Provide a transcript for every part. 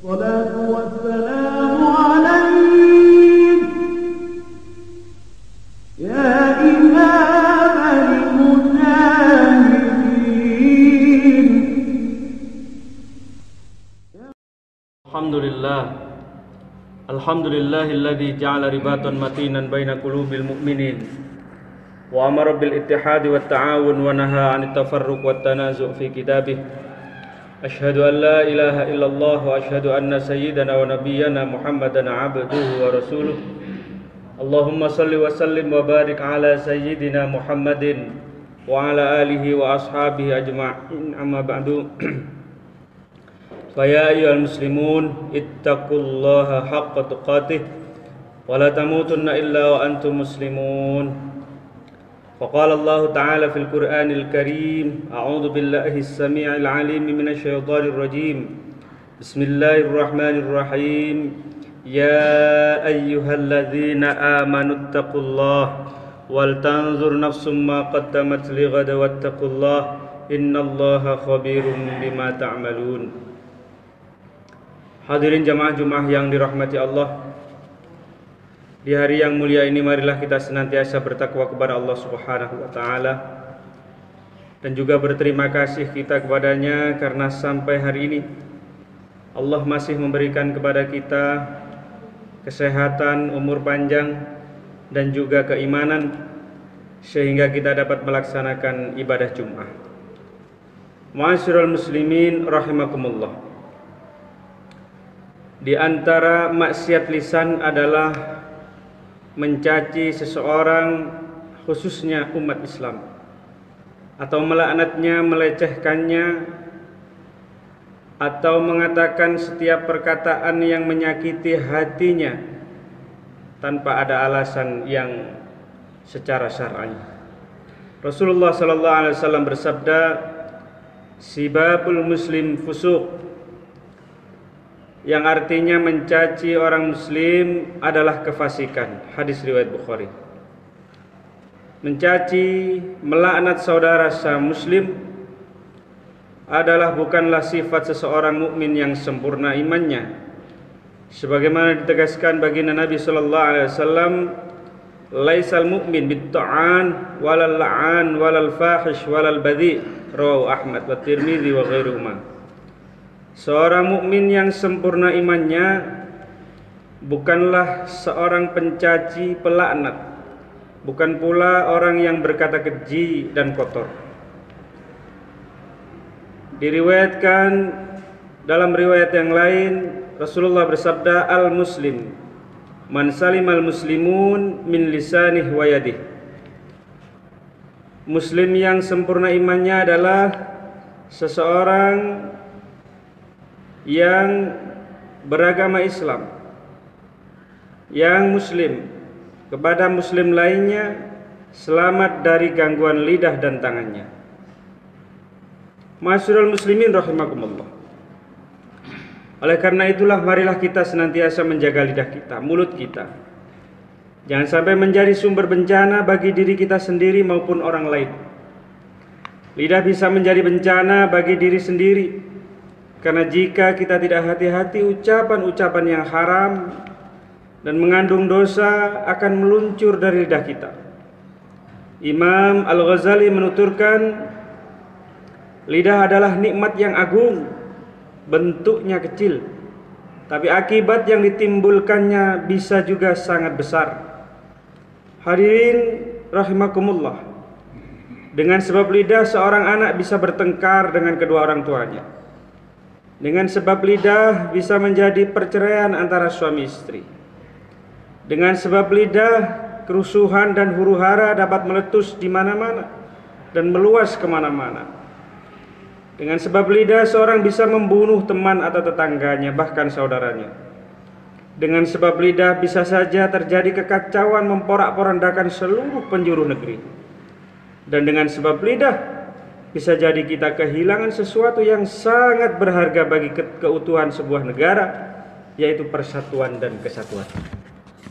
الصلاة والسلام عليك يا إمام المجاهدين. الحمد لله الذي جعل رباطا متينا بين قلوب المؤمنين وأمر بالاتحاد والتعاون ونهى عن التفرق والتنازع في كتابه. أشهد أن لا إله إلا الله وأشهد أن سيدنا ونبينا محمدا عبده ورسوله. اللهم صل وسلم وبارك على سيدنا محمد وعلى آله وأصحابه أجمعين. أما بعد فيا أيها المسلمون اتقوا الله حق تقاته ولا تموتن إلا وأنتم مسلمون. فقال الله تعالى في القرآن الكريم: أعوذ بالله السميع العليم من الشيطان الرجيم. بسم الله الرحمن الرحيم. يا أيها الذين آمنوا اتقوا الله ولتنظر نفس ما قدمت لغد واتقوا الله إن الله خبير بما تعملون. Hadirin jamaah yang dirahmati Allah, di hari yang mulia ini marilah kita senantiasa bertakwa kepada Allah Subhanahu wa taala dan juga berterima kasih kita kepadanya karena sampai hari ini Allah masih memberikan kepada kita kesehatan, umur panjang dan juga keimanan sehingga kita dapat melaksanakan ibadah Jumat. Ma'asyiral muslimin rahimakumullah. Di antara maksiat lisan adalah mencaci seseorang, khususnya umat Islam, atau melaknatnya, melecehkannya, atau mengatakan setiap perkataan yang menyakiti hatinya tanpa ada alasan yang secara syar'i. Rasulullah sallallahu alaihi wasallam bersabda, "Sibabul muslim fusuq", yang artinya mencaci orang muslim adalah kefasikan. Hadis riwayat Bukhari. Mencaci, melaknat saudara muslim adalah bukanlah sifat seseorang mukmin yang sempurna imannya. Sebagaimana ditegaskan baginda Nabi sallallahu alaihi wasallam, "Laisal mu'min bit-ta'an walal la'an walal fahish walal badhi", rawahu Ahmad wa Tirmidzi wa ghairuhuma. Seorang mukmin yang sempurna imannya bukanlah seorang pencaci, pelaknat, bukan pula orang yang berkata keji dan kotor. Diriwayatkan dalam riwayat yang lain, Rasulullah bersabda, "Al-muslim man salimal muslimun min lisanih wa yadih." Muslim yang sempurna imannya adalah seseorang yang beragama Islam, yang muslim kepada muslim lainnya, selamat dari gangguan lidah dan tangannya. Ma'asyiral muslimin rahimakumullah. Oleh karena itulah marilah kita senantiasa menjaga lidah kita, mulut kita. Jangan sampai menjadi sumber bencana bagi diri kita sendiri maupun orang lain. Lidah bisa menjadi bencana bagi diri sendiri, karena jika kita tidak hati-hati, ucapan-ucapan yang haram dan mengandung dosa akan meluncur dari lidah kita. Imam Al-Ghazali menuturkan, lidah adalah nikmat yang agung, bentuknya kecil, tapi akibat yang ditimbulkannya bisa juga sangat besar. Hadirin rahimakumullah, dengan sebab lidah seorang anak bisa bertengkar dengan kedua orang tuanya. Dengan sebab lidah bisa menjadi perceraian antara suami istri. Dengan sebab lidah, kerusuhan dan huru-hara dapat meletus di mana-mana dan meluas kemana-mana. Dengan sebab lidah, seorang bisa membunuh teman atau tetangganya, bahkan saudaranya. Dengan sebab lidah, bisa saja terjadi kekacauan memporak-porandakan seluruh penjuru negeri. Dan dengan sebab lidah, bisa jadi kita kehilangan sesuatu yang sangat berharga bagi keutuhan sebuah negara, yaitu persatuan dan kesatuan.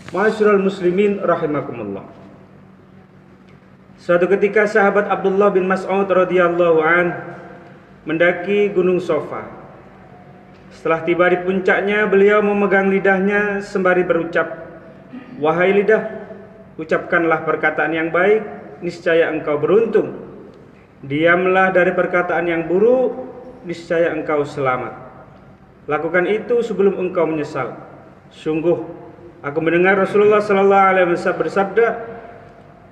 Ma'asyiral muslimin rahimakumullah. Suatu ketika sahabat Abdullah bin Mas'ud radhiyallahu an mendaki Gunung Sofa. Setelah tiba di puncaknya, beliau memegang lidahnya sembari berucap, "Wahai lidah, ucapkanlah perkataan yang baik, niscaya engkau beruntung. Diamlah dari perkataan yang buruk, niscaya engkau selamat. Lakukan itu sebelum engkau menyesal. Sungguh, aku mendengar Rasulullah sallallahu alaihi wasallam bersabda,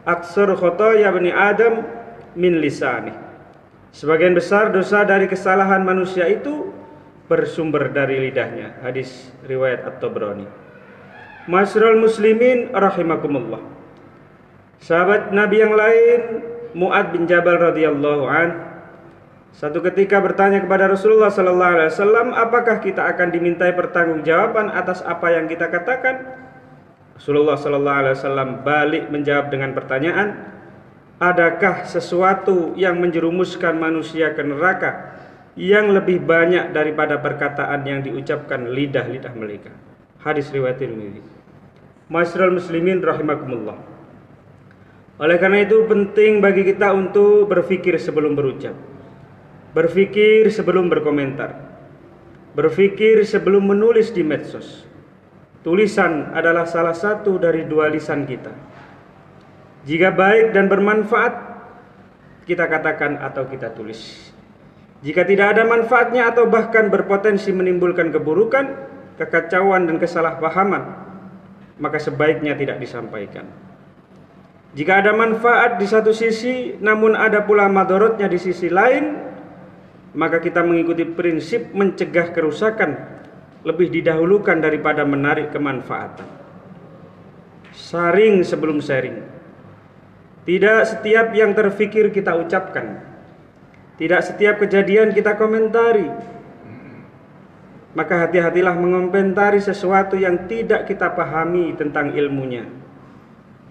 "Aksar khotoya bani Adam min lisani." Sebagian besar dosa dari kesalahan manusia itu bersumber dari lidahnya. Hadis riwayat At-Tabrani. Masyarul muslimin rahimakumullah. Sahabat Nabi yang lain, Mu'ad bin Jabal radhiyallahu an, satu ketika bertanya kepada Rasulullah sallallahu alaihi wasallam, apakah kita akan dimintai pertanggungjawaban atas apa yang kita katakan? Rasulullah sallallahu alaihi wasallam balik menjawab dengan pertanyaan, adakah sesuatu yang menjerumuskan manusia ke neraka yang lebih banyak daripada perkataan yang diucapkan lidah-lidah mereka? Hadis riwayat Tirmidzi. Masyarul muslimin rahimakumullah. Oleh karena itu penting bagi kita untuk berpikir sebelum berucap, berpikir sebelum berkomentar, berpikir sebelum menulis di medsos. Tulisan adalah salah satu dari dua lisan kita. Jika baik dan bermanfaat, kita katakan atau kita tulis. Jika tidak ada manfaatnya atau bahkan berpotensi menimbulkan keburukan, kekacauan dan kesalahpahaman, maka sebaiknya tidak disampaikan. Jika ada manfaat di satu sisi, namun ada pula madorotnya di sisi lain, maka kita mengikuti prinsip mencegah kerusakan lebih didahulukan daripada menarik kemanfaatan. Saring sebelum sharing. Tidak setiap yang terfikir kita ucapkan. Tidak setiap kejadian kita komentari. Maka hati-hatilah mengomentari sesuatu yang tidak kita pahami tentang ilmunya.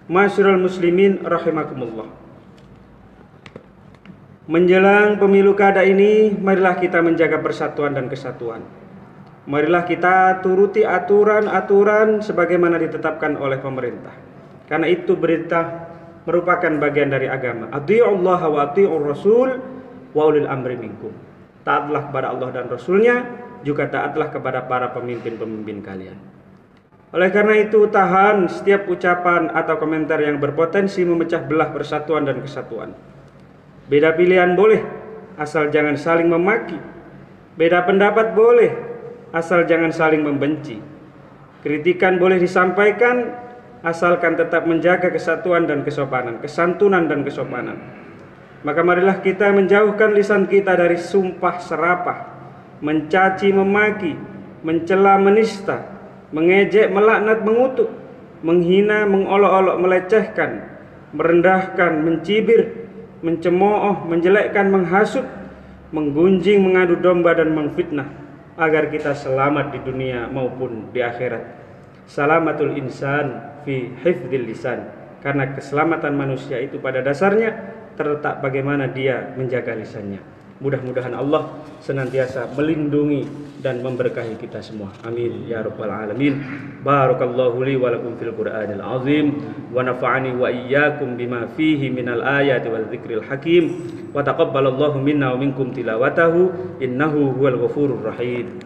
Masyarul muslimin rahimakumullah. Menjelang pemilu kada ini, marilah kita menjaga persatuan dan kesatuan. Marilah kita turuti aturan-aturan sebagaimana ditetapkan oleh pemerintah. Karena itu berita merupakan bagian dari agama. Athi'ullaha wa athi'ur rasul wa ulil amri minkum. Taatlah kepada Allah dan Rasulnya, juga taatlah kepada para pemimpin-pemimpin kalian. Oleh karena itu, tahan setiap ucapan atau komentar yang berpotensi memecah belah persatuan dan kesatuan. Beda pilihan boleh, asal jangan saling memaki. Beda pendapat boleh, asal jangan saling membenci. Kritikan boleh disampaikan, asalkan tetap menjaga kesatuan dan kesopanan, kesantunan dan kesopanan. Maka marilah kita menjauhkan lisan kita dari sumpah serapah, mencaci memaki, mencela menista, mengejek, melaknat, mengutuk, menghina, mengolok-olok, melecehkan, merendahkan, mencibir, mencemooh, menjelekkan, menghasut, menggunjing, mengadu domba dan memfitnah, agar kita selamat di dunia maupun di akhirat. Salamatul insan fi hifdzil lisan. Karena keselamatan manusia itu pada dasarnya terletak bagaimana dia menjaga lisannya. Mudah-mudahan Allah senantiasa melindungi dan memberkahi kita semua. Amin ya rabbal alamin. Barakallahu li wa lakum fil Qur'anil azim wa nafa'ani wa iyyakum bima fihi minal ayati wal dzikril hakim wa taqabbalallahu minna wa minkum tilawatahu innahu huwal ghafurur rahim.